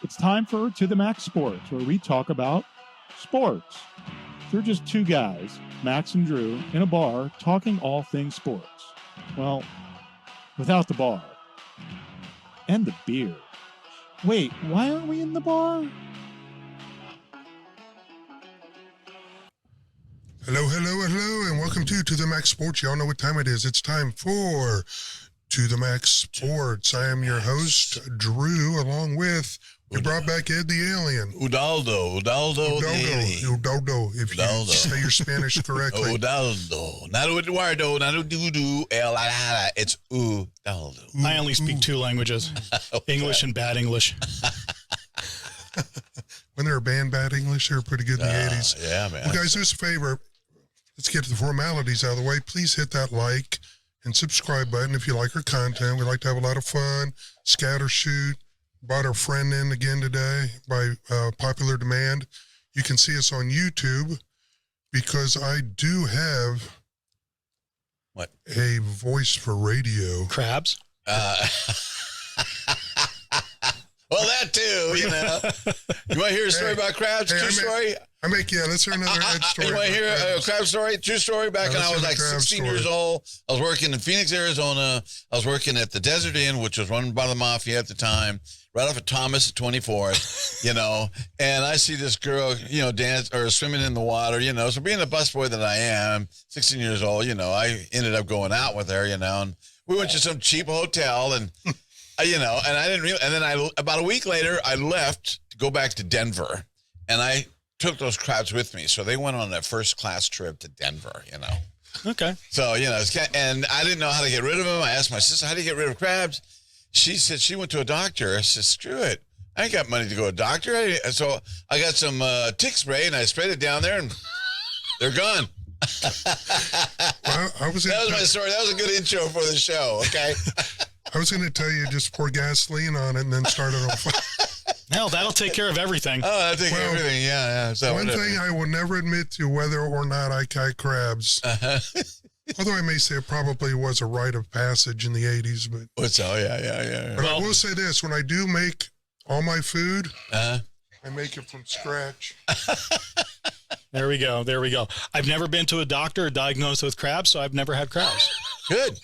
It's time for To the Max Sports, where we talk about sports. They're just two guys, Max and Drew, in a bar talking all things sports. Well, without the bar. And the beer. Wait, why aren't we in the bar? Hello, and welcome to the Max Sports. Y'all know what time it is. It's time for To the Max Sports. I am your host, Drew, along with, we brought back Ed the Alien. Udaldo, if you say your Spanish correctly. Udaldo. Not Eduardo, not Ududu, it's Udaldo. I only speak two languages, English and bad English. When they were banned bad English, they were pretty good in the 80s. Yeah, man. Well, guys, do us a favor. Let's get to the formalities out of the way. Please hit that like and subscribe button if you like our content. We like to have a lot of fun, scatter shoot. Brought our friend in again today by popular demand. You can see us on YouTube because I do have a voice for radio. Crabs? Well, that too, you know. You want to hear a story about crabs? True story? Let's hear another Ed story. You want to hear a crab story? True story. Back when I was like 16 years old, I was working in Phoenix, Arizona. I was working at the Desert Inn, which was run by the Mafia at the time, right off of Thomas at 24th, you know. And I see this girl, you know, dance or swimming in the water, you know. So being the busboy that I am, 16 years old, you know, I ended up going out with her, you know. And we went to some cheap hotel and... You know, and I didn't really, and then about a week later, I left to go back to Denver, and I took those crabs with me. So they went on a first class trip to Denver, you know. Okay. So, you know, and I didn't know how to get rid of them. I asked my sister, how do you get rid of crabs? She said she went to a doctor. I said, screw it. I ain't got money to go to a doctor. So I got some tick spray, and I sprayed it down there, and they're gone. Well, that was my story. That was a good intro for the show, okay? I was going to tell you just pour gasoline on it and then start it on fire. Hell, that'll take care of everything. Oh, that'll take care of everything, yeah. So one thing I will never admit to whether or not I kite crabs, although I may say it probably was a rite of passage in the 80s. But yeah. But I will say this, when I do make all my food, I make it from scratch. There we go. I've never been to a doctor diagnosed with crabs, so I've never had crabs. Good.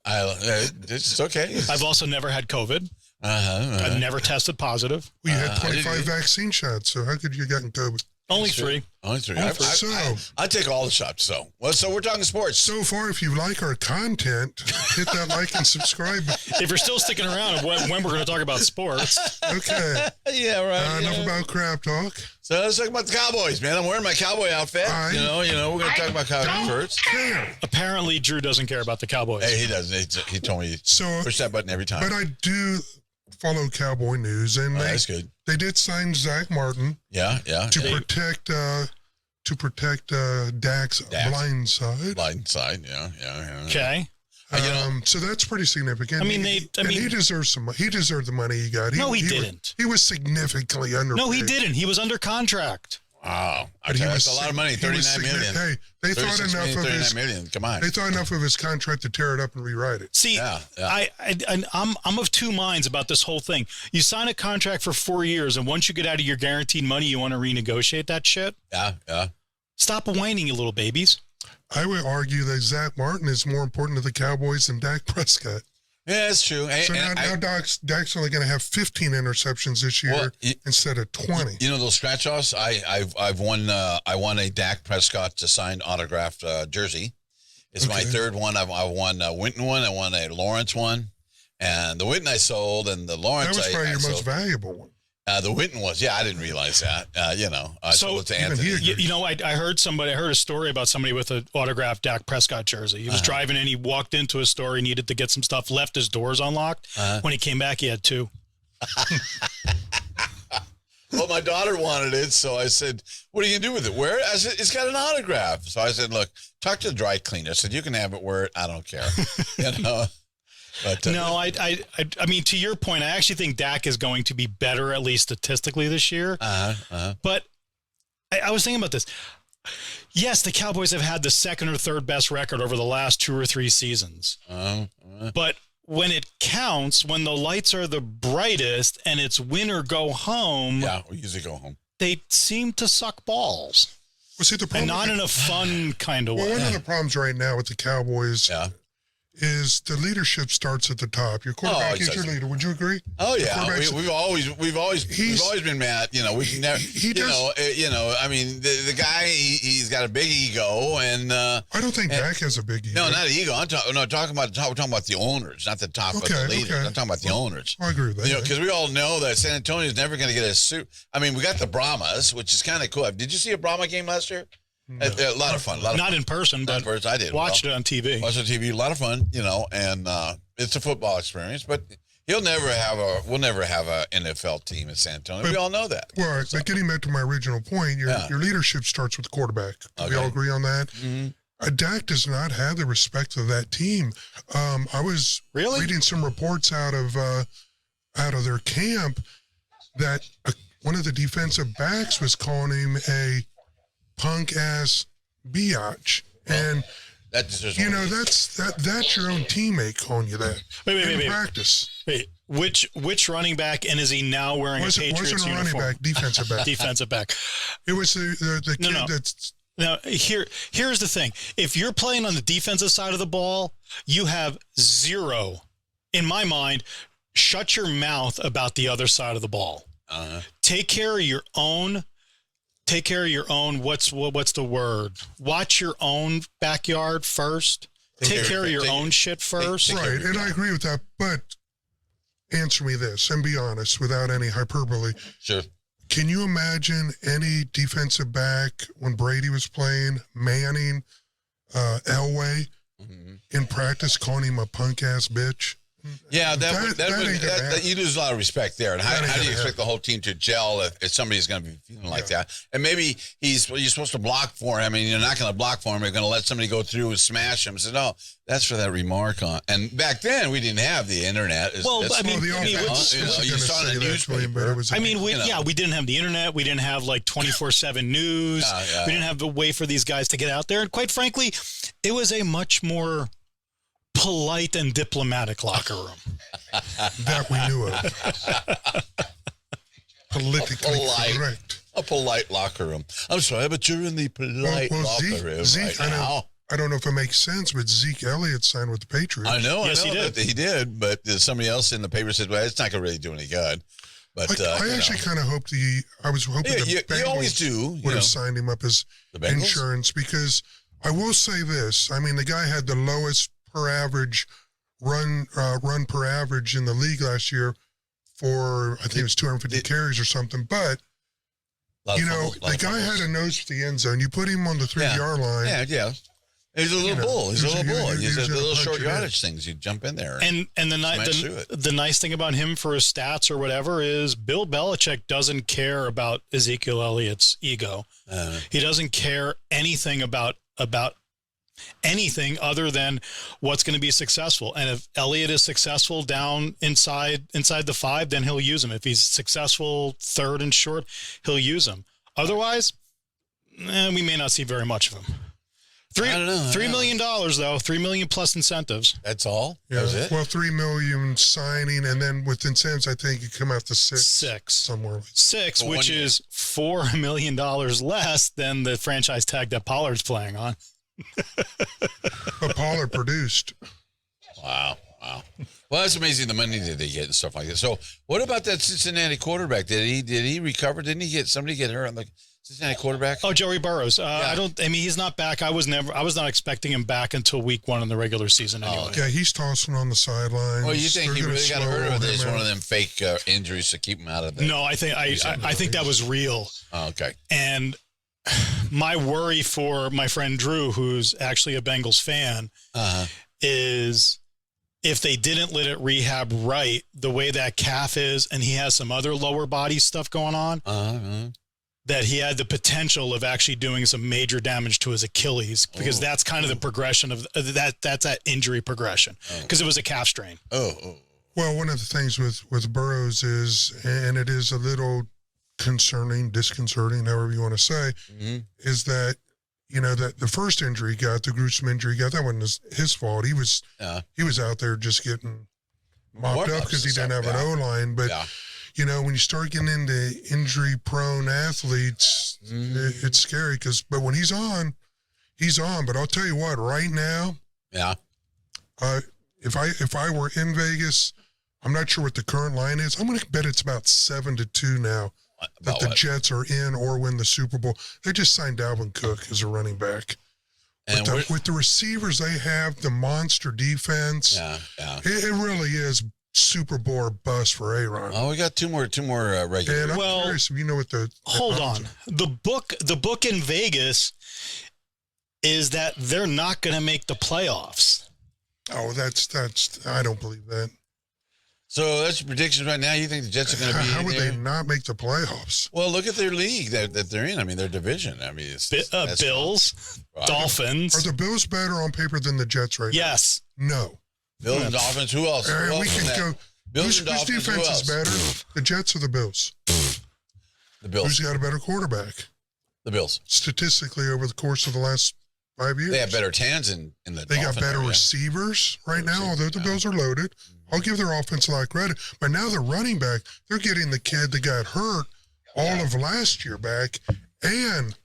It's okay. I've also never had COVID. I've never tested positive. We had 25 vaccine shots, so how could you have gotten COVID? Only three. I take all the shots, so we're talking sports. So far, if you like our content, hit that like and subscribe. If you're still sticking around when we're going to talk about sports. Okay. Yeah, right. Enough about crap talk. So let's talk about the Cowboys, man. I'm wearing my cowboy outfit. You know, we're going to talk about Cowboys first. Apparently, Drew doesn't care about the Cowboys. Hey, he doesn't. He told me push that button every time. But I do follow Cowboy news, and that's good. They did sign Zach Martin. Yeah. To protect Dak's blind side. Blind side, yeah. Okay. So that's pretty significant. I mean, he deserves some. He deserved the money he got. He didn't. He was significantly underpaid. No, he didn't. He was under contract. Wow, that's a lot of money. $39 million. Hey, they thought enough of his. $39 million. Come on. They thought enough of his contract to tear it up and rewrite it. See, I'm of two minds about this whole thing. You sign a contract for 4 years, and once you get out of your guaranteed money, you want to renegotiate that shit. Yeah. Stop whining, you little babies. I would argue that Zach Martin is more important to the Cowboys than Dak Prescott. Yeah, that's true. So now Dak's only going to have 15 interceptions this year instead of 20. You know those scratch-offs? I've won. I won a Dak Prescott signed autographed jersey. It's my third one. I won a Winton one. I won a Lawrence one, and the Winton I sold, and the Lawrence that was probably your most valuable one. The Winton was, I didn't realize that. I sold it to Anthony. I heard a story about somebody with an autographed Dak Prescott jersey. He was driving in, he walked into a store, he needed to get some stuff, left his doors unlocked. When he came back, he had two. Well, my daughter wanted it, so I said, what are you going to do with it? Wear it? I said, it's got an autograph. So I said, look, talk to the dry cleaner. I said, you can have it, wear it. I don't care. But, no, I mean, to your point, I actually think Dak is going to be better, at least statistically this year. But I was thinking about this. Yes, the Cowboys have had the second or third best record over the last 2 or 3 seasons. But when it counts, when the lights are the brightest and it's win or go home, Yeah, we usually go home. they seem to suck balls. Well, see, the problem, And not in a fun kind of well, way. one of the problems right now with the Cowboys is the leadership starts at the top. Your quarterback is your leader. Would you agree? Oh yeah, we've always been mad. You know, we can never. I mean, the guy he's got a big ego, and I don't think Dak has a big ego. No, not ego. We're talking about the owners, not the top of the leaders. I'm talking about the owners. I agree with that. You know, because we all know that San Antonio is never going to get a suit. I mean, we got the Brahmas, which is kind of cool. Did you see a Brahma game last year? No. A lot of fun. Not in person, but I did. Watched it on TV. Watched it on TV. A lot of fun, you know, and it's a football experience. But we'll never have a NFL team in San Antonio. We all know that. Well, but getting back to my original point, your leadership starts with the quarterback. Okay. We all agree on that. Mm-hmm. Dak does not have the respect of that team. I was reading some reports out of their camp that one of the defensive backs was calling him a punk ass biatch, and that's your own teammate calling you that. Wait. Practice. Wait, which running back, and is he now wearing a Patriots wasn't a uniform? Running back, defensive back. Defensive back. It was the kid that's. Now here's the thing: if you're playing on the defensive side of the ball, you have zero, in my mind. Shut your mouth about the other side of the ball. Take care of your own. Take care of your own. What's the word? Watch your own backyard first. Take care of your own shit first. Right, and I agree with that. But answer me this, and be honest, without any hyperbole. Sure. Can you imagine any defensive back when Brady was playing, Manning, Elway, in practice, calling him a punk ass bitch? Yeah, that you lose a lot of respect there. And how do you expect the whole team to gel if somebody's going to be feeling like that? And maybe you're supposed to block for him, and you're not going to block for him. You're going to let somebody go through and smash him. I said, no, that's for that remark on. And back then, we didn't have the internet. You saw it in the newspaper. We didn't have the internet. We didn't have like 24/7 news. We didn't have a way for these guys to get out there. And quite frankly, it was a much more polite and diplomatic locker room that we knew of. Politically correct. A polite locker room. I'm sorry, but you're in the polite locker room right now. I don't know if it makes sense, but Zeke Elliott signed with the Patriots. I know. Yes, he did. But somebody else in the paper said, "Well, it's not going to really do any good." But I actually kind of hoped I was hoping the Bengals would have signed him up as insurance, because I will say this. I mean, the guy had the lowest per average run per average in the league last year for, I think it was 250 carries or something. But the guy had a nose for the end zone. You put him on the 3-yard line. Yeah. He's a little bull. He's a little bull. He's a little short yardage things. You jump in there. And the nice thing about him for his stats or whatever is Bill Belichick doesn't care about Ezekiel Elliott's ego. He doesn't care anything about anything other than what's going to be successful. And if Elliott is successful down inside the 5, then he'll use him. If he's successful third and short, he'll use him. Otherwise, we may not see very much of him. $3 million though, $3 million plus incentives. That's all. Yeah. That was it? Well, $3 million signing, and then with incentives, I think you come out to six somewhere. Six, which is $4 million less than the franchise tag that Pollard's playing on. But Pollard produced. Wow. Well, that's amazing, the money that they get and stuff like that. So, what about that Cincinnati quarterback? Did he recover? Didn't he get somebody get hurt on the Cincinnati quarterback? Oh, Joey Burrows. He's not back. I was not expecting him back until week 1 in the regular season anyway. Yeah, he's tossing on the sidelines. Well, you think he really got hurt, or there's one of them fake injuries to keep him out of there? No, I think that was real. Oh, okay. And my worry for my friend Drew, who's actually a Bengals fan, is if they didn't let it rehab right, the way that calf is, and he has some other lower body stuff going on, that he had the potential of actually doing some major damage to his Achilles, because that's kind of the progression of that. That's that injury progression, because it was a calf strain. Well, one of the things with Burrows is, and it is a little disconcerting, however you want to say, is that, that the first injury he got, the gruesome injury he got, that wasn't his fault. He was out there just getting mopped up because he didn't have an O-line. But, when you start getting into injury-prone athletes, it's scary. But when he's on. But I'll tell you what, right now, if I were in Vegas, I'm not sure what the current line is. I'm going to bet it's about 7-2 now that the Jets are in or win the Super Bowl. They just signed Dalvin Cook as a running back. And with the receivers they have, the monster defense, it really is Super Bowl or bust for Aaron. Oh, we got two more regulars. And I'm curious if you know what hold on. The book in Vegas is that they're not going to make the playoffs. Oh, that's I don't believe that. So that's your predictions right now. You think the Jets are going to be How would they not make the playoffs? Well, look at their league that they're in. I mean, their division. I mean, Bills, Dolphins. Are the Bills better on paper than the Jets right now? Yes. No. Bills and Dolphins. Who else? We can go. Whose defense is better? The Jets or the Bills? The Bills. Who's got a better quarterback? The Bills. Statistically, over the course of the last 5 years. They have better hands in the They got better receivers right now, although the Bills are loaded. I'll give their offense a lot of credit. But now they're running back. They're getting the kid that got hurt all of last year back and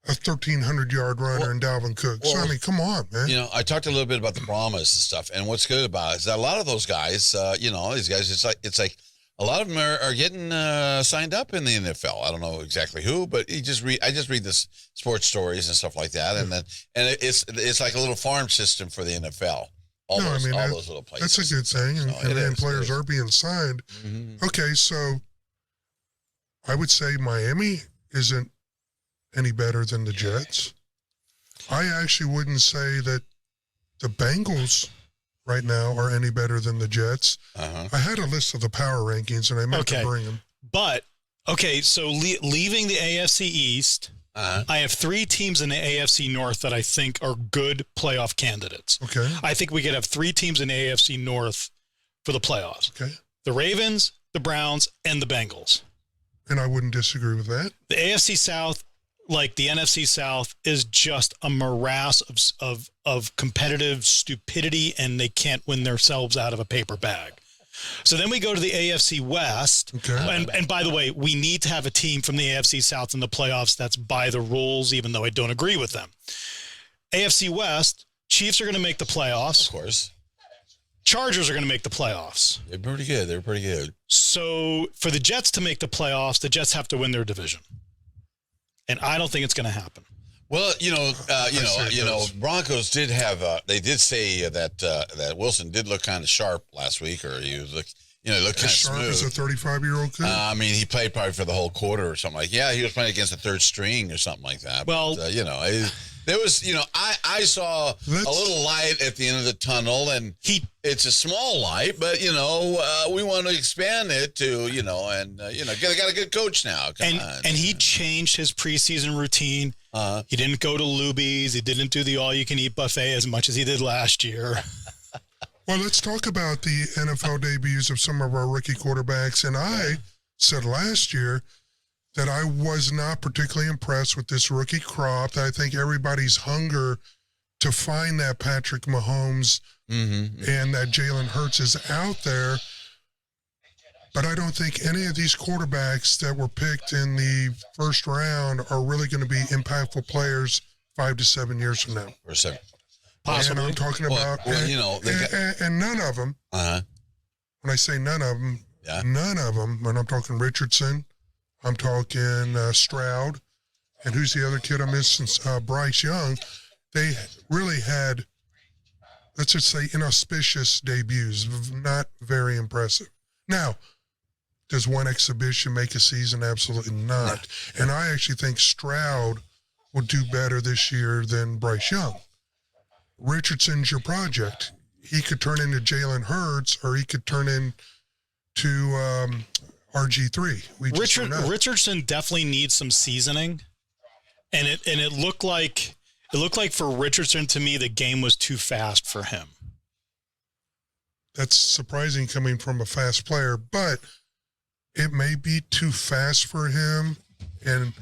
a 1,300-yard runner in Dalvin Cook. So, I mean, come on, man. I talked a little bit about the promise and stuff. And what's good about it is that a lot of those guys, these guys, it's like a lot of them are getting signed up in the NFL. I don't know exactly who, but I just read this sports stories and stuff like that. And it's like a little farm system for the NFL. All those little places. That's a good thing. And players are being signed. Mm-hmm. Okay, so I would say Miami isn't any better than the Jets. I actually wouldn't say that the Bengals right now are any better than the Jets. I had a list of the power rankings, and I meant to bring them. But, so leaving the AFC East, I have 3 teams in the AFC North that I think are good playoff candidates. Okay. I think we could have 3 teams in the AFC North for the playoffs. Okay. The Ravens, the Browns, and the Bengals. And I wouldn't disagree with that. The AFC South, like the NFC South, is just a morass of competitive stupidity, and they can't win themselves out of a paper bag. So then we go to the AFC West. Okay. And by the way, we need to have a team from the AFC South in the playoffs that's by the rules, even though I don't agree with them. AFC West, Chiefs are going to make the playoffs. Of course. Chargers are going to make the playoffs. They're pretty good. So for the Jets to make the playoffs, the Jets have to win their division. And I don't think it's going to happen. Well, Broncos did have. They did say that Wilson did look kind of sharp last week, or he was looked kind of sharp smooth. As a 35-year-old kid. I mean, he played probably for the whole quarter or something like. Yeah, he was playing against the third string or something like that. Well, but, there was, I saw a little light at the end of the tunnel, and it's a small light, but we want to expand it to, they got a good coach now. And he changed his preseason routine. He didn't go to Luby's. He didn't do the all-you-can-eat buffet as much as he did last year. Well, let's talk about the NFL debuts of some of our rookie quarterbacks. And I said last year that I was not particularly impressed with this rookie crop. I think everybody's hunger to find that Patrick Mahomes and that Jalen Hurts is out there. But I don't think any of these quarterbacks that were picked in the first round are really going to be impactful players 5 to 7 years from now. Or 7. Possibly. And I'm talking about, and none of them, when I say none of them, when I'm talking Richardson, I'm talking Stroud, and who's the other kid I'm missing? Bryce Young. They really had, let's just say, inauspicious debuts, not very impressive. Now, does one exhibition make a season? Absolutely not. And I actually think Stroud will do better this year than Bryce Young. Richardson's your project. He could turn into Jalen Hurts, or he could turn into RG3. Richardson definitely needs some seasoning, and it looked like for Richardson, to me, the game was too fast for him. That's surprising coming from a fast player, but it may be too fast for him. And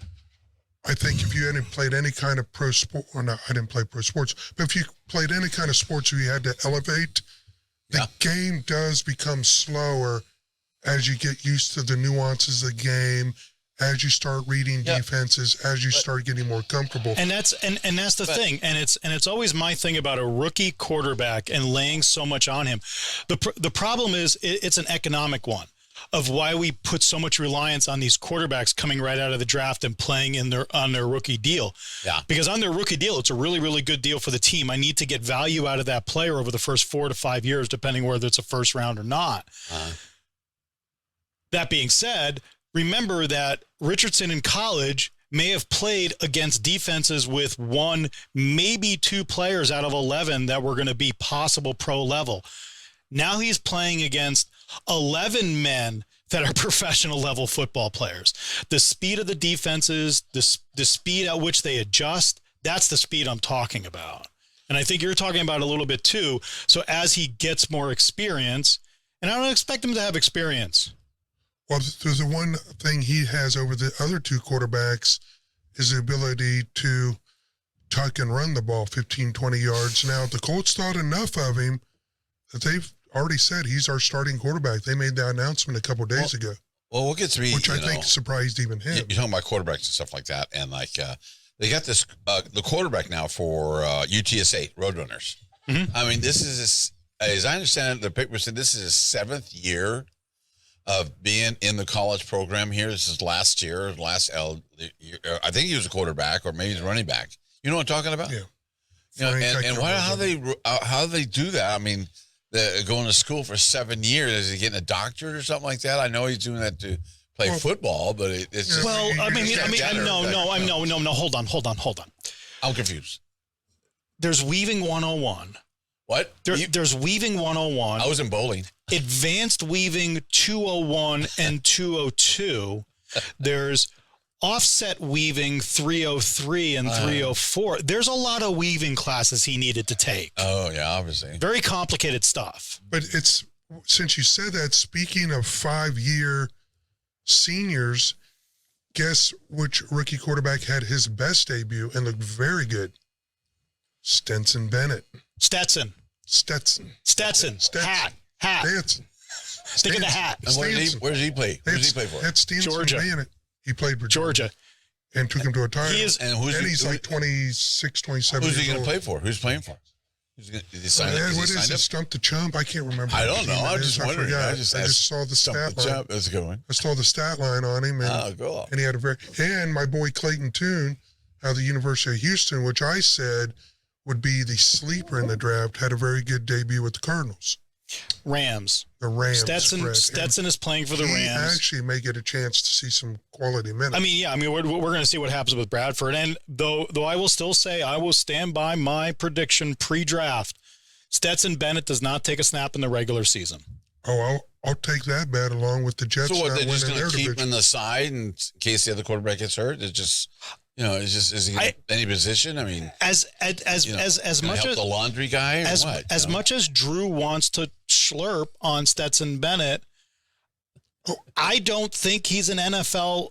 I think if you hadn't played any kind of pro sport, or no, I didn't play pro sports, but if you played any kind of sports where you had to elevate, the game does become slower as you get used to the nuances of the game, as you start reading defenses, as you start getting more comfortable. And that's the thing. And it's always my thing about a rookie quarterback and laying so much on him. The problem is it's an economic one of why we put so much reliance on these quarterbacks coming right out of the draft and playing on their rookie deal. Yeah. Because on their rookie deal, it's a really, really good deal for the team. I need to get value out of that player over the first 4 to 5 years, depending whether it's a first round or not. That being said, remember that Richardson in college may have played against defenses with 1, maybe 2 players out of 11 that were going to be possible pro level. Now he's playing against 11 men that are professional level football players. The speed of the defenses, the speed at which they adjust, that's the speed I'm talking about. And I think you're talking about a little bit too. So as he gets more experience, and I don't expect him to have experience. Well, there's the one thing he has over the other 2 quarterbacks is the ability to tuck and run the ball 15, 20 yards. Now, the Colts thought enough of him that they've already said he's our starting quarterback. They made that announcement a couple of days ago. Well, what gets me, which I think surprised even him. You're talking about quarterbacks and stuff like that, and like they got this the quarterback now for UTSA Roadrunners. Mm-hmm. I mean, this is as I understand it, the paper said this is his 7th year of being in the college program here. This is last year, I think he was a quarterback or maybe he's a running back. You know what I'm talking about? Yeah. You know, and how they do that? I mean, going to school for 7 years. Is he getting a doctorate or something like that? I know he's doing that to play football, but it's just, no. Hold on. I'm confused. There's weaving 101. What? There's weaving 101. I was in bowling. Advanced weaving 201 and 202. There's offset weaving 303 and 304. There's a lot of weaving classes he needed to take. Oh, yeah, obviously. Very complicated stuff. But it's, since you said that, speaking of 5-year seniors, guess which rookie quarterback had his best debut and looked very good? Stetson Bennett. Stetson. Hat. Stetson. Stick in the hat. And where does he play? Where does he play for? That's Georgia. He played for Georgia. And took him to a title. He's like 26, 27 Who's he going to play for? Who's playing for? What is it? Stump the Chump? I can't remember. I don't know. I'm just wondering. I just saw the stat line. That's a good one. I saw the stat line on him. And he had and my boy Clayton Tune out of the University of Houston, which I said would be the sleeper in the draft, had a very good debut with the Cardinals. Rams. The Rams. Stetson is playing for the Rams. He actually may get a chance to see some quality minutes. We're going to see what happens with Bradford. And though I will still say I will stand by my prediction pre-draft. Stetson Bennett does not take a snap in the regular season. Oh, I'll take that bet along with the Jets. So what, they're just going to keep him in the side in case the other quarterback gets hurt? It's just... is he in any position? I mean, as much as the laundry guy, much as Drew wants to slurp on Stetson Bennett, I don't think he's an NFL.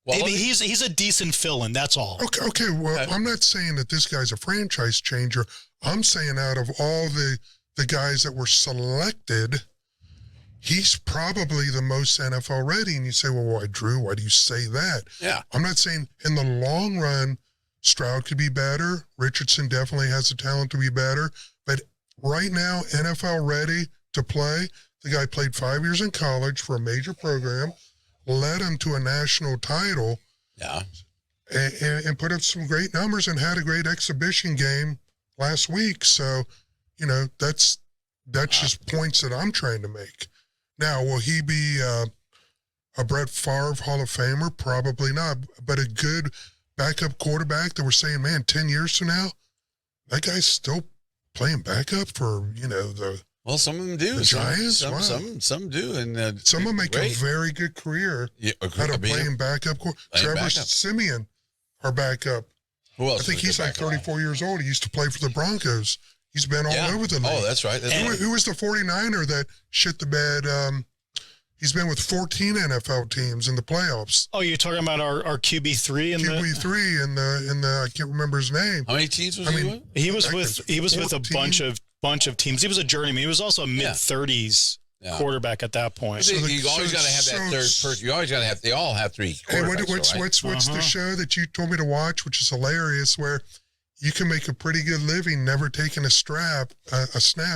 Well, he's a decent fill-in. That's all. Okay. Well, I'm not saying that this guy's a franchise changer. I'm saying out of all the guys that were selected, he's probably the most NFL ready. And you say, well, why, Drew? Why do you say that? Yeah. I'm not saying in the long run, Stroud could be better. Richardson definitely has the talent to be better. But right now, NFL ready to play. The guy played 5 years in college for a major program, led him to a national title. Yeah. And put up some great numbers and had a great exhibition game last week. So, that's just points that I'm trying to make. Now, will he be a Brett Favre Hall of Famer? Probably not. But a good backup quarterback that we're saying, man, 10 years from now, that guy's still playing backup for, the Well, some of them do. The Giants? Some do. And some of them make a very good career out of playing backup. Trevor Siemian, our backup. Who else? I think he's like 34 years old. He used to play for the Broncos. He's been all over the league. Oh, that's right. Who was the 49er that shit the bed? He's been with 14 NFL teams in the playoffs. Oh, you're talking about our QB3 in QB3 in the I can't remember his name. How many teams was he with? He was with a bunch of bunch of teams. He was a journeyman. He was also a mid-30s quarterback at that point. You always got to have that third person. You always got to have. They all have three. Hey, what's the show that you told me to watch, which is hilarious, where you can make a pretty good living never taking a snap,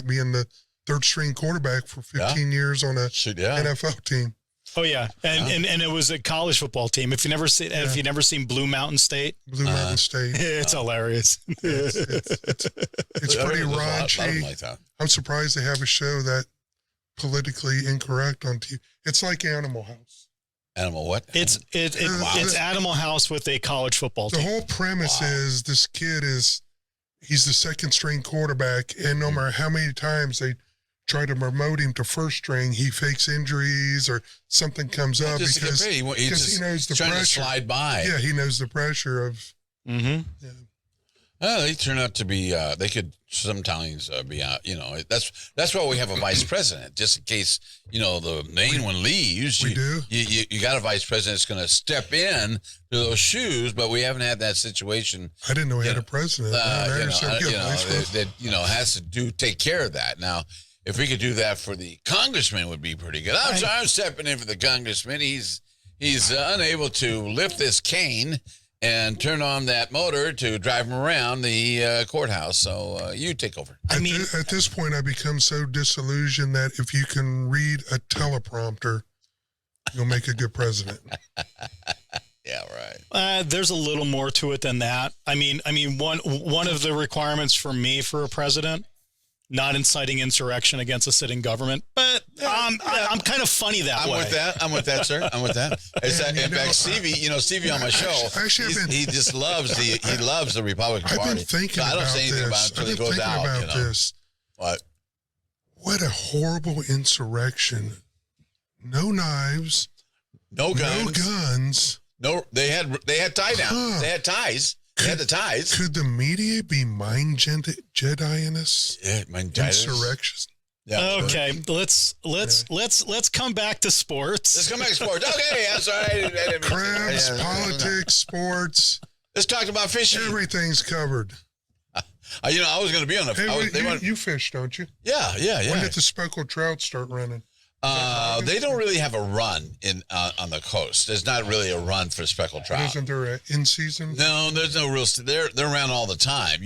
being the third string quarterback for 15 years on a NFL team. Oh yeah, and it was a college football team. If you never seen Blue Mountain State, it's hilarious. It's pretty raunchy. Like that. I'm surprised they have a show that politically incorrect on TV. It's like Animal House. Animal what? It's Animal House with a college football team. The whole premise is this kid he's the second string quarterback, and no matter how many times they try to promote him to first string, he fakes injuries or something comes up because he knows the pressure. To slide by. Yeah, he knows the pressure of. Mm-hmm. Yeah. Well, they turn out to be. They could sometimes be out. That's why we have a vice president, just in case the main one leaves. We do. You got a vice president that's going to step in to those shoes, but we haven't had that situation. I didn't know we had a president. That has to take care of that now. If we could do that for the congressman, would be pretty good. I'm stepping in for the congressman. He's unable to lift this cane and turn on that motor to drive him around the courthouse. So you take over. At this point, I become so disillusioned that if you can read a teleprompter, you'll make a good president. Yeah, right. There's a little more to it than that. I mean, one of the requirements for me for a president, not inciting insurrection against a sitting government, but I'm kind of funny that way. I'm with that, sir. I'm with that. In fact, Stevie on my show, he just loves the Republican Party. I've been thinking about this. Until he goes out. What? What a horrible insurrection! No knives, no guns. No, they had tie down. They had ties. They had the ties. Could the media be mind Jedi-ing-us? Yeah, mind insurrection. Yeah. Okay, let's come back to sports. Let's come back to sports. Okay, I'm sorry. Crabs, politics, sports. Let's talk about fishing. Everything's covered. I was going to be on the. Hey, you fish, don't you? Yeah. When did the speckled trout start running? They don't really have a run on the coast. There's not really a run for speckled trout. Isn't there an in season? No, there's no real. They're around all the time.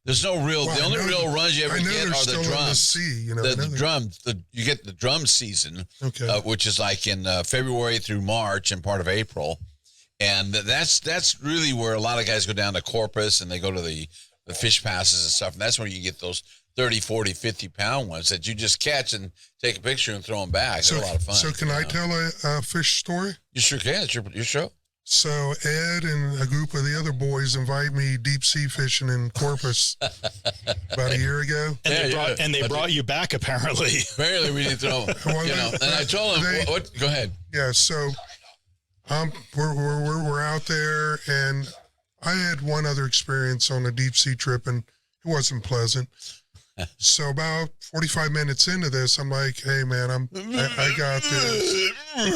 There's no real. The only real runs you ever get are the drums. The drums. You get the drum season, which is like in February through March and part of April, and that's really where a lot of guys go down to Corpus and they go to the fish passes and stuff, and that's where you get those 30, 40, 50-pound ones that you just catch and take a picture and throw them back. They're a lot of fun. So can I tell a fish story? You sure can. It's your show. So Ed and a group of the other boys invite me deep sea fishing in Corpus about a year ago. And they brought you back, apparently. Apparently we didn't throw them. And I told them, what? Go ahead. Yeah, so we're out there, and I had one other experience on a deep sea trip, and it wasn't pleasant. So about 45 minutes into this, I'm like, "Hey man, I got this." And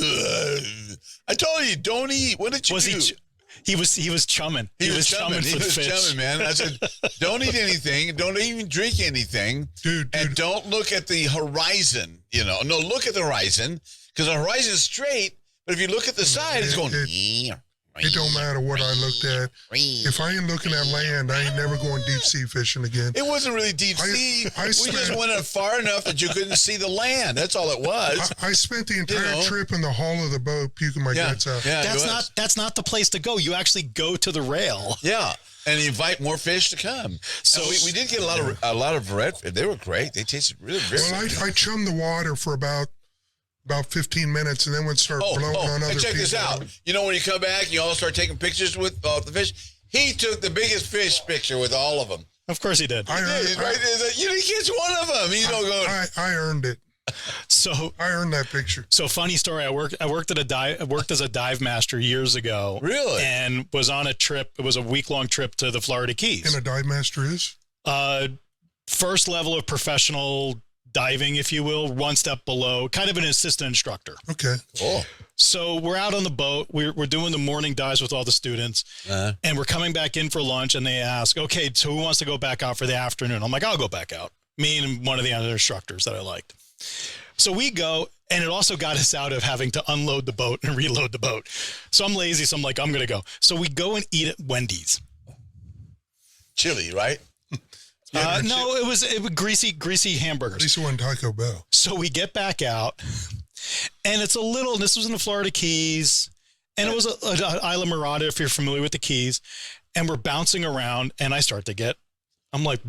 then I told you, don't eat. What did you do? He was chumming. He was chumming for the fish. Chumming, man. I said, don't eat anything. Don't even drink anything. Dude. And don't look at the horizon. No, look at the horizon because the horizon is straight. But if you look at the side, it's going. It don't matter what I looked at. If I ain't looking at land, I ain't never going deep sea fishing again. It wasn't really deep sea. We just went far enough that you couldn't see the land. That's all it was. I spent the entire trip in the hull of the boat puking my guts out. Yeah, that's not the place to go. You actually go to the rail. Yeah. And invite more fish to come. So we did get a lot of redfish. They were great. They tasted really good. Well, I chummed the water for about 15 minutes, and then would start blowing on other people. Check this out. When you come back, you all start taking pictures with the fish. He took the biggest fish picture with all of them. Of course he did. He didn't catch one of them. I earned it. So I earned that picture. So funny story. I worked as a dive master years ago. Really? And was on a trip. It was a week-long trip to the Florida Keys. And a dive master is? First level of professional diving, if you will, one step below, kind of an assistant instructor. Okay. Cool. So we're out on the boat. We're doing the morning dives with all the students, and we're coming back in for lunch. And they ask, "Okay, so who wants to go back out for the afternoon?" I'm like, "I'll go back out." Me and one of the other instructors that I liked. So we go, and it also got us out of having to unload the boat and reload the boat. So I'm lazy, so I'm like, I'm gonna go. So we go and eat at Wendy's. Chili, right? No, it was greasy hamburgers. At least it wasn't Taco Bell. So we get back out, and it's a little. This was in the Florida Keys, and it was a Isla Mirada, if you're familiar with the Keys. And we're bouncing around, and I start to get. I'm like,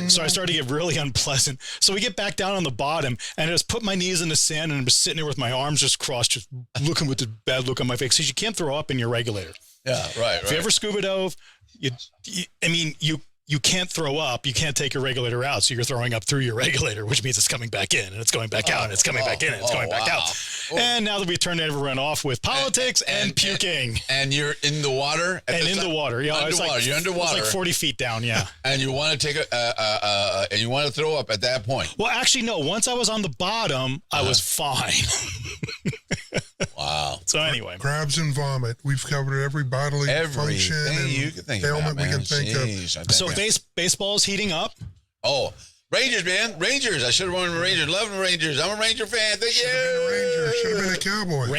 So I started to get really unpleasant. So we get back down on the bottom, and I just put my knees in the sand, and I'm just sitting there with my arms just crossed, just looking with the bad look on my face, because you can't throw up in your regulator. Yeah, right. If you ever scuba dove, you can't throw up. You can't take your regulator out, so you're throwing up through your regulator, which means it's coming back in, and it's going back out, and it's coming back in, and it's going back out. And now that we've turned everyone off with politics and puking. And you're in the water? And in the water. Yeah, you're underwater. It's like 40 feet down, yeah. And you want to take and you want to throw up at that point? Well, actually, no. Once I was on the bottom, I was fine. Wow. So anyway. Crabs and vomit. We've covered every bodily function and you can think ailment about, we can think of. So baseball is heating up. Oh, Rangers, man. Rangers. I should have won the Rangers. Love the Rangers. I'm a Ranger fan. Thank you. Should have been a Ranger. Should have been a Cowboy.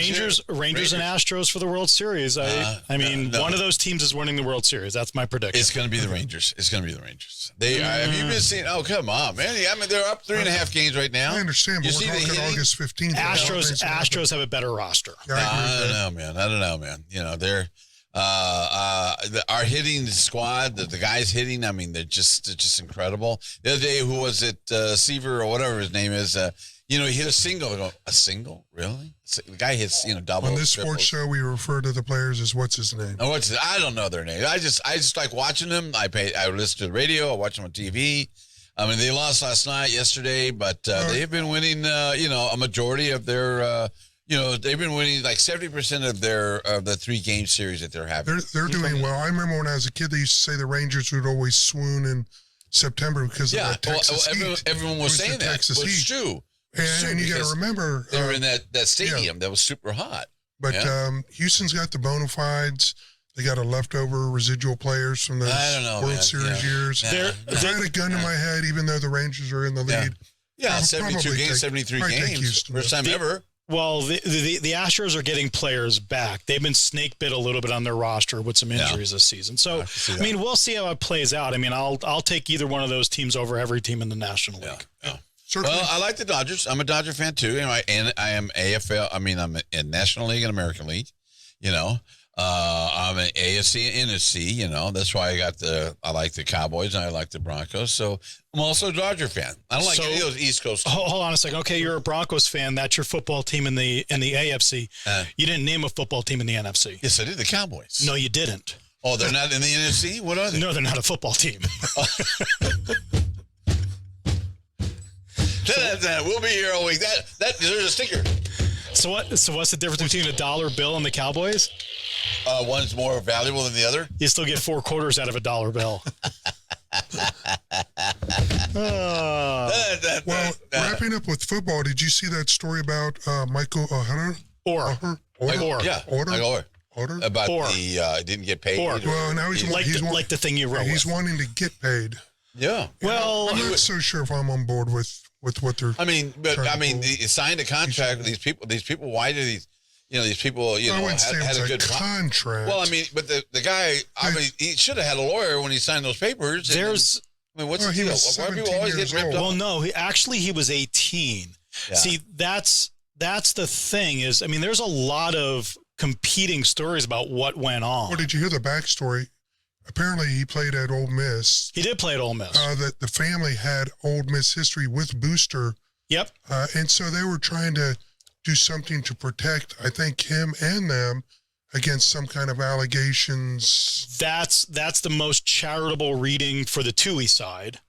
Rangers and Astros for the World Series. One of those teams is winning the World Series. That's my prediction. It's going to be the Rangers. It's going to be the Rangers. Have you been seeing? Oh, come on, man. I mean, they're up 3.5 games right now. I understand, but we're talking August 15th. Astros have a better roster. Yeah, I don't know, man. You know, they're our hitting squad, the guys hitting, I mean, they're just incredible. The other day, who was it, Seaver or whatever his name is, he hit a single. I go, a single? Really? The guy hits, double. On this sports show, we refer to the players as what's his name? Oh, I don't know their name. I just like watching them. I listen to the radio. I watch them on TV. I mean, they lost yesterday, but they've been winning, a majority of their, they've been winning like 70% of the 3-game series that they're having. They're doing well. I remember when I was a kid, they used to say the Rangers would always swoon in September because of the Texas heat. Everyone was saying that. Texas heat. It's true. And you got to remember, they were in that stadium that was super hot. But Houston's got the bona fides. They got a leftover residual players from those World Series years. If I had a gun to my head, even though the Rangers are in the lead. Yeah, 72 games, 73 games. First time ever. Well, the Astros are getting players back. They've been snake bit a little bit on their roster with some injuries this season. So, I mean, we'll see how it plays out. I mean, I'll take either one of those teams over every team in the National League. Yeah. Well, I like the Dodgers. I'm a Dodger fan too. And I am AFL. I mean, I'm in National League and American League. I'm an AFC and NFC. That's why I like the Cowboys and I like the Broncos. So I'm also a Dodger fan. I don't like any of those East Coast teams. Hold on a second. Okay, you're a Broncos fan. That's your football team in the AFC. You didn't name a football team in the NFC. Yes, I did. The Cowboys. No, you didn't. Oh, they're not in the NFC? What are they? No, they're not a football team. We'll be here all week. There's a sticker. So what's the difference between a dollar bill and the Cowboys? One's more valuable than the other. You still get 4 quarters out of a dollar bill. Well, wrapping up with football, did you see that story about Michael Hunter? Orr. About the didn't get paid. Well, now he's like the thing you wrote. He's wanting to get paid. Yeah. Well, I'm not so sure if I'm on board with what they're. He signed a contract with these people. These people. Why do these? These people. Had a good contract. Well, I mean, but the guy. He should have had a lawyer when he signed those papers. What's the deal? Why do people always get ripped off? Well, no. He was 18. Yeah. See, that's the thing. Is there's a lot of competing stories about what went on. Well, did you hear the backstory? Apparently, he played at Ole Miss. He did play at Ole Miss. That the family had Ole Miss history with Booster. Yep. And so they were trying to do something to protect, I think, him and them against some kind of allegations. That's the most charitable reading for the Tui side.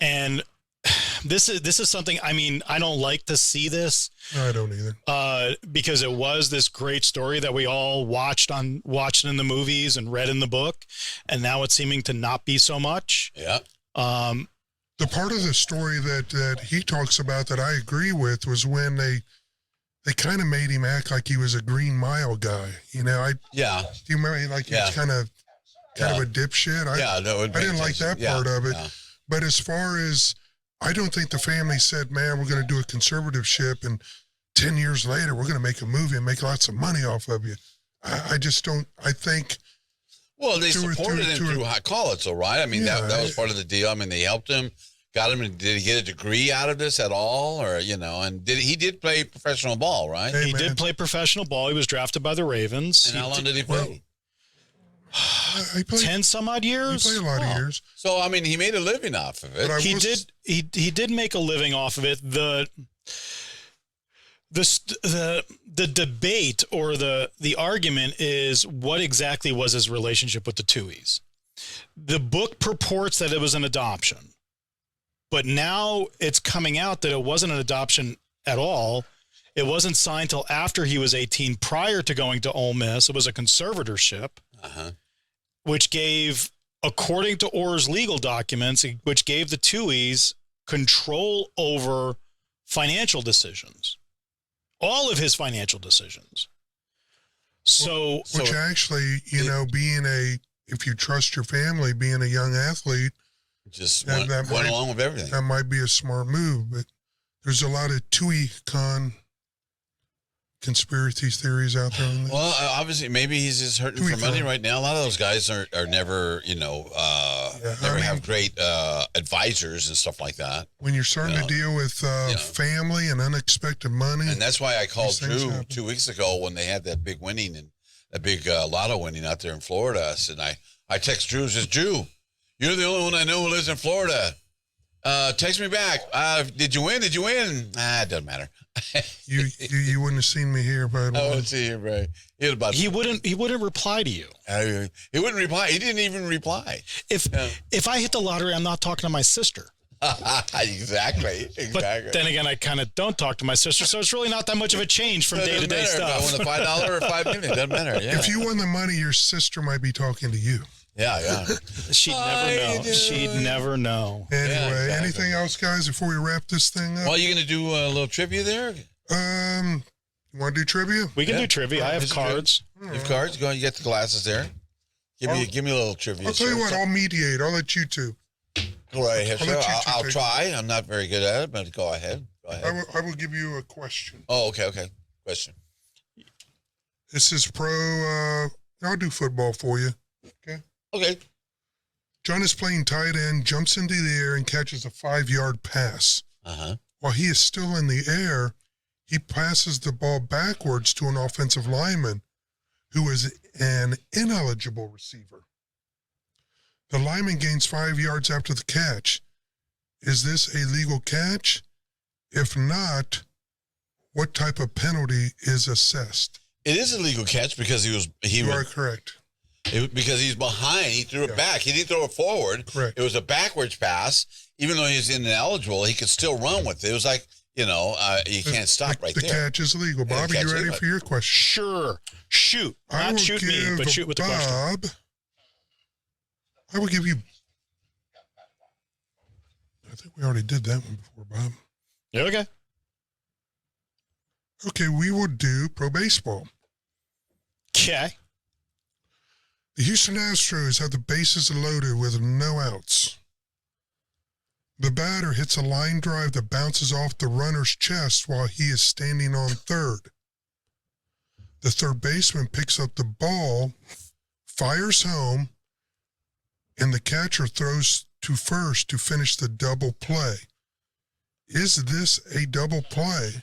And this is something, I don't like to see this. I don't either. Because it was this great story that we all watched in the movies and read in the book, and now it's seeming to not be so much. Yeah. The part of the story that he talks about that I agree with was when they kind of made him act like he was a Green Mile guy. You know, do you remember, like, he was kind of a dipshit? I didn't like that part of it. Yeah. But as far as, I don't think the family said, man, we're going to do a conservatorship, and 10 years later, we're going to make a movie and make lots of money off of you. I just don't, I think. Well, they supported him through high college, though, right? I mean, that was part of the deal. I mean, they helped him, got him. Did he get a degree out of this at all? Or, you know, and he did play professional ball, right? He did play professional ball. He was drafted by the Ravens. And how long did he play? He played 10 some odd years. He played a lot of years. So, I mean, he made a living off of it. He did make a living off of it. The debate or the argument is what exactly was his relationship with the Tuohys. The book purports that it was an adoption, but now it's coming out that it wasn't an adoption at all. It wasn't signed till after he was 18, prior to going to Ole Miss. It was a conservatorship, which gave, according to Orr's legal documents, which gave the Tuohys control over financial decisions. All of his financial decisions. Which actually, you know, if you trust your family, being a young athlete, just went along with everything. That might be a smart move, but there's a lot of Tuohy conspiracy theories out there. Well, obviously, maybe he's just hurting for money right now. A lot of those guys are never, you know, never have great advisors and stuff like that. When you're starting to deal with family and unexpected money. And that's why I called Drew 2 weeks ago when they had that big winning and that big lotto winning out there in Florida. And I text Drew and says, Drew, you're the only one I know who lives in Florida. Text me back. Did you win? It doesn't matter. you wouldn't have seen me here, by the way. I wouldn't see you, right? He wouldn't reply to you. He wouldn't reply. He didn't even reply. If I hit the lottery, I'm not talking to my sister. Exactly. But then again, I kind of don't talk to my sister, so it's really not that much of a change from day to day stuff. If I won the $5 or $5 million, it doesn't matter. Yeah. If you won the money, your sister might be talking to you. Yeah. She'd never know. She'd never know. Anyway, anything else, guys, before we wrap this thing up? Well, you going to do a little trivia there? You want to do trivia? We can do trivia. I have cards. You have cards? Go on, you get the glasses there. Give me a little trivia. I'll tell you what, I'll mediate. I'll let you two. Go right ahead. I'll try. I'm not very good at it, but go ahead. I will give you a question. Oh, okay. Question. This is I'll do football for you. Okay. John is playing tight end, jumps into the air, and catches a 5-yard pass. While he is still in the air, he passes the ball backwards to an offensive lineman who is an ineligible receiver. The lineman gains 5 yards after the catch. Is this a legal catch? If not, what type of penalty is assessed? It is a legal catch because you are correct. Because he's behind, he threw it back. He didn't throw it forward. Correct. It was a backwards pass. Even though he's ineligible, he could still run with it. It was like, you can't stop right there. The catch is legal. Bob, are you ready for your question? Sure. Shoot. Not shoot me, but shoot with the question. I will give you... I think we already did that one before, Bob. Yeah, okay. Okay, we will do pro baseball. Okay. The Houston Astros have the bases loaded with no outs. The batter hits a line drive that bounces off the runner's chest while he is standing on third. The third baseman picks up the ball, fires home, and the catcher throws to first to finish the double play. Is this a double play?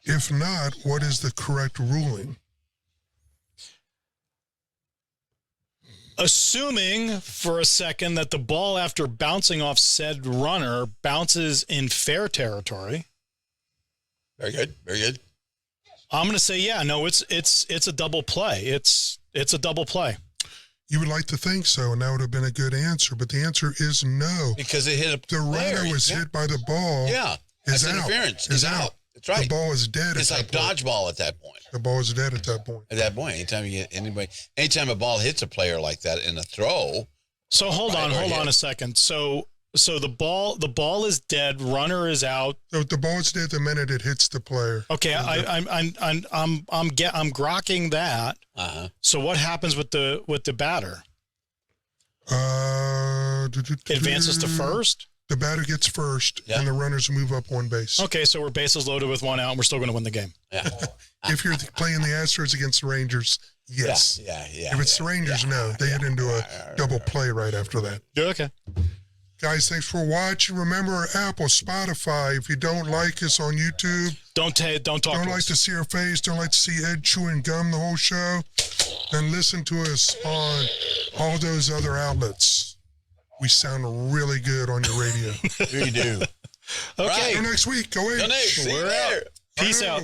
If not, what is the correct ruling? Assuming for a second that the ball, after bouncing off said runner, bounces in fair territory. Very good. Very good. I'm going to say, it's a double play. It's a double play. You would like to think so, and that would have been a good answer, but the answer is no. Because it hit a The runner was hit by the ball. Yeah. That's interference. Is out. That's right. The ball is dead. It's like dodgeball at that point. The ball is dead at that point. At that point, anytime a ball hits a player like that in a throw. So hold on a second. So So the ball is dead. Runner is out. So the ball is dead the minute it hits the player. Okay, I'm grokking that. So what happens with the batter? Advances to first. The batter gets first, and the runners move up one base. Okay, so we're bases loaded with one out, and we're still going to win the game. Yeah. If you're playing the Astros against the Rangers, yes. Yeah. If it's the Rangers, no. They hit into a double play right after that. Okay. Guys, thanks for watching. Remember, Apple, Spotify. If you don't like us on YouTube, don't talk. Don't like to see our face. Don't like to see Ed chewing gum the whole show. Then listen to us on all those other outlets. We sound really good on your radio. We do. Okay. Until next week. Go A's. We're out. Peace out.